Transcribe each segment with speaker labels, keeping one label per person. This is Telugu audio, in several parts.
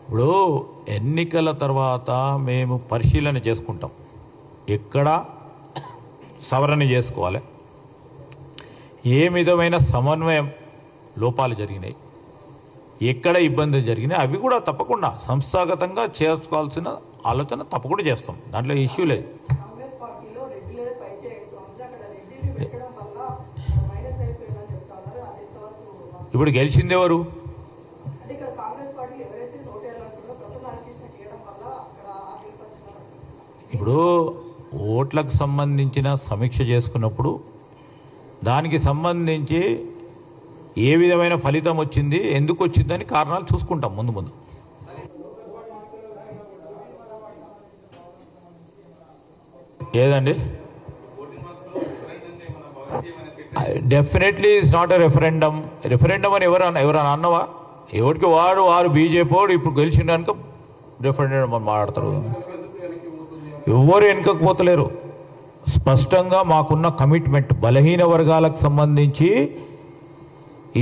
Speaker 1: ఇప్పుడు ఎన్నికల తర్వాత మేము పరిశీలన చేసుకుంటాం, ఎక్కడ సవరణ చేసుకోవాలి, ఏ విధమైన సమన్వయం లోపాలు జరిగినాయి, ఎక్కడ ఇబ్బందులు జరిగినాయి, అవి కూడా తప్పకుండా సంస్థాగతంగా చేసుకోవాల్సిన ఆలోచన తప్పకుండా చేస్తాం. దాంట్లో ఇష్యూ లేదు. ఇప్పుడు గెలిచింది ఎవరు? ఇప్పుడు ఓట్లకు సంబంధించిన సమీక్ష చేసుకున్నప్పుడు దానికి సంబంధించి ఏ విధమైన ఫలితం వచ్చింది, ఎందుకు వచ్చిందని కారణాలు చూసుకుంటాం ముందు ముందు. ఏదండి, definitely it's not a referendum. Referendum అని ఎవరన్నా అన్నవా? ఎవరికి వారు బీజేపీ వాడు ఇప్పుడు గెలిచిండనుక రెఫరెండం అని మాట్లాడతారు. ఎవరు వెనుకపోతలేరు. స్పష్టంగా మాకున్న కమిట్మెంట్ బలహీన వర్గాలకు సంబంధించి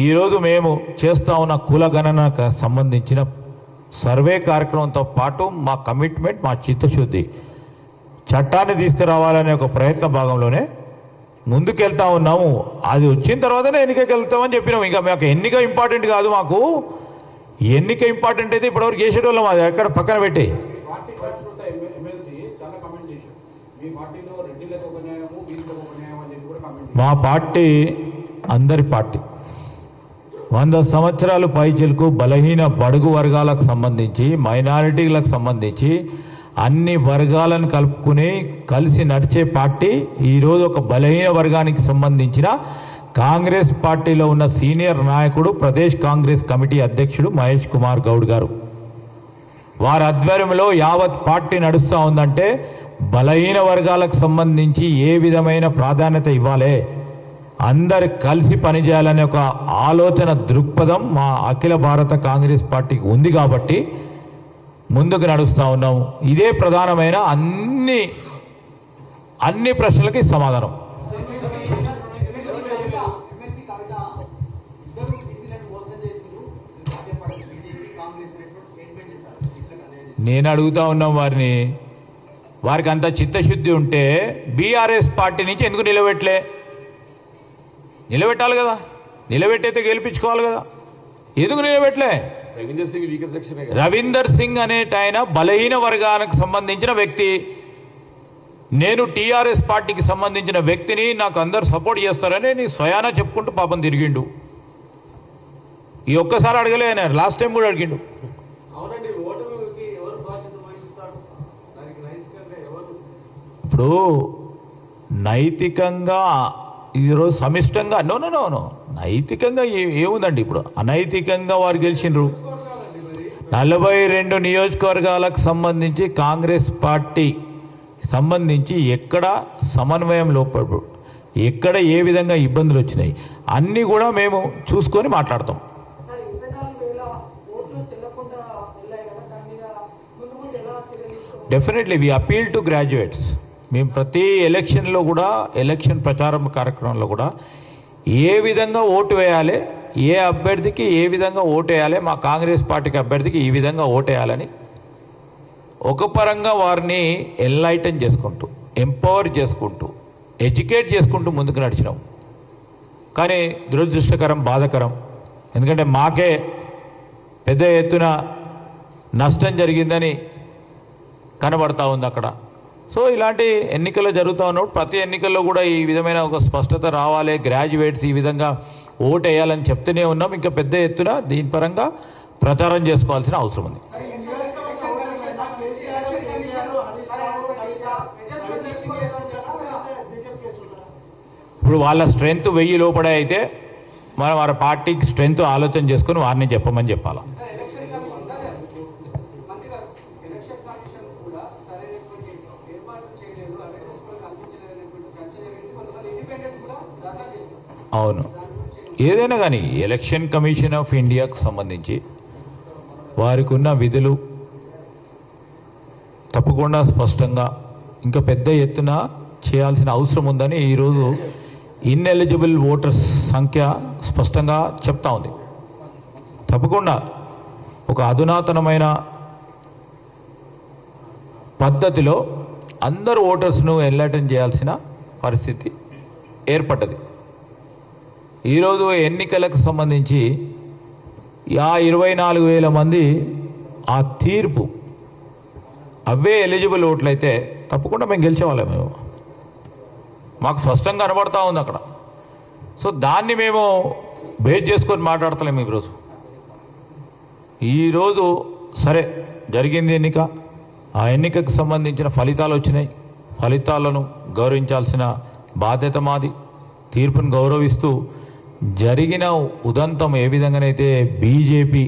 Speaker 1: ఈరోజు మేము చేస్తా ఉన్న కులగణనకు సంబంధించిన సర్వే కార్యక్రమంతో పాటు మా కమిట్మెంట్, మా చిత్తశుద్ధి చట్టాన్ని తీసుకురావాలనే ఒక ప్రయత్న భాగంలోనే ముందుకెళ్తా ఉన్నాము. అది వచ్చిన తర్వాతనే ఎన్నికకి వెళ్తామని చెప్పినాము. ఇంకా మాకు ఎన్నిక ఇంపార్టెంట్ కాదు. మాకు ఎన్నిక ఇంపార్టెంట్ అయితే ఇప్పటివరకు చేసేటోళ్ళం. అది ఎక్కడ పక్కన పెట్టి మా పార్టీ అందరి పార్టీ 100 సంవత్సరాలు పైచిలకు బలహీన బడుగు వర్గాలకు సంబంధించి, మైనారిటీలకు సంబంధించి అన్ని వర్గాలను కలుపుకుని కలిసి నడిచే పార్టీ. ఈరోజు ఒక బలహీన వర్గానికి సంబంధించిన కాంగ్రెస్ పార్టీలో ఉన్న సీనియర్ నాయకుడు, ప్రదేశ్ కాంగ్రెస్ కమిటీ అధ్యక్షుడు మహేష్ కుమార్ గౌడ్ గారు, వారి ఆధ్వర్యంలో యావత్ పార్టీ నడుస్తూ ఉందంటే బలహీన వర్గాలకు సంబంధించి ఏ విధమైన ప్రాధాన్యత ఇవ్వాలి, అందరు కలిసి పనిచేయాలనే ఒక ఆలోచన దృక్పథం మా అఖిల భారత కాంగ్రెస్ పార్టీకి ఉంది కాబట్టి ముందుకు నడుస్తూ ఉన్నాం. ఇదే ప్రధానమైన అన్ని ప్రశ్నలకి సమాధానం. నేను అడుగుతా ఉన్నాం వారికి అంత చిత్తశుద్ధి ఉంటే బీఆర్ఎస్ పార్టీ నుంచి ఎందుకు నిలబెట్టాలి కదా. నిలబెట్టయితే గెలిపించుకోవాలి కదా. ఎందుకు నిలబెట్టలే? రవీందర్ సింగ్ అనేటాయన బలహీన వర్గానికి సంబంధించిన వ్యక్తి. నేను టీఆర్ఎస్ పార్టీకి సంబంధించిన వ్యక్తిని, నాకు అందరు సపోర్ట్ చేస్తారని నీ స్వయానా చెప్పుకుంటూ పాపం తిరిగిండు. ఈ ఒక్కసారి అడగలే, లాస్ట్ టైం కూడా అడిగిండు. ఇప్పుడు నైతికంగా ఈరోజు సమిష్టంగా నో నైతికంగా ఏముందండి? ఇప్పుడు అనైతికంగా వారు గెలిచిండ్రు. 42 నియోజకవర్గాలకు సంబంధించి కాంగ్రెస్ పార్టీ సంబంధించి ఎక్కడ సమన్వయం లోపడు, ఎక్కడ ఏ విధంగా ఇబ్బందులు వచ్చినాయి అన్నీ కూడా మేము చూసుకొని మాట్లాడతాం. Definitely we appeal to graduates. మేము ప్రతి ఎలక్షన్లో కూడా, ఎలక్షన్ ప్రచారం కార్యక్రమంలో కూడా ఏ విధంగా ఓటు వేయాలి, ఏ అభ్యర్థికి ఏ విధంగా ఓటు వేయాలి, మా కాంగ్రెస్ పార్టీకి అభ్యర్థికి ఈ విధంగా ఓటు వేయాలని ఒక పరంగా వారిని ఎన్లైటన్ చేసుకుంటూ, ఎంపవర్ చేసుకుంటూ, ఎడ్యుకేట్ చేసుకుంటూ ముందుకు నడిచినాం. కానీ దురదృష్టకరం, బాధాకరం. ఎందుకంటే మాకే పెద్ద ఎత్తున నష్టం జరిగిందని కనబడతా ఉంది అక్కడ. సో ఇలాంటి ఎన్నికలు జరుగుతూ ఉన్నప్పుడు ప్రతి ఎన్నికల్లో కూడా ఈ విధమైన ఒక స్పష్టత రావాలి, గ్రాడ్యుయేట్స్ ఈ విధంగా ఓటు వేయాలని చెప్తూనే ఉన్నాం. ఇంకా పెద్ద ఎత్తున దీని పరంగా ప్రచారం చేసుకోవాల్సిన అవసరం ఉంది. ఇప్పుడు వాళ్ళ స్ట్రెంగ్త్ 1000 లోపడే అయితే మనం వారి పార్టీకి స్ట్రెంగ్త్ ఆలోచన చేసుకుని వారిని చెప్పమని చెప్పాలా. అవును, ఏదైనా కానీ ఎలక్షన్ కమిషన్ ఆఫ్ ఇండియాకు సంబంధించి వారికి ఉన్న విధులు తప్పకుండా స్పష్టంగా ఇంకా పెద్ద ఎత్తున చేయాల్సిన అవసరం ఉందని ఈరోజు ఇన్ఎలిజిబుల్ ఓటర్స్ సంఖ్య స్పష్టంగా చెప్తా ఉంది. తప్పకుండా ఒక అధునాతనమైన పద్ధతిలో అందరు ఓటర్స్ను ఎన్లైటన్ చేయాల్సిన పరిస్థితి ఏర్పడ్డది. ఈరోజు ఎన్నికలకు సంబంధించి 24,000 మంది ఆ తీర్పు అవే ఎలిజిబుల్ ఓట్లయితే తప్పకుండా మేము గెలిచేవాళ్ళం. మాకు స్పష్టంగా కనబడతా ఉంది అక్కడ. సో దాన్ని మేము బేస్ చేసుకొని మాట్లాడతలేము ఈరోజు సరే జరిగింది ఎన్నిక, ఆ ఎన్నికకు సంబంధించిన ఫలితాలు వచ్చినాయి. ఫలితాలను గౌరవించాల్సిన బాధ్యత మాది. తీర్పును గౌరవిస్తూ జరిగిన ఉదంతం ఏ విధంగానైతే బీజేపీ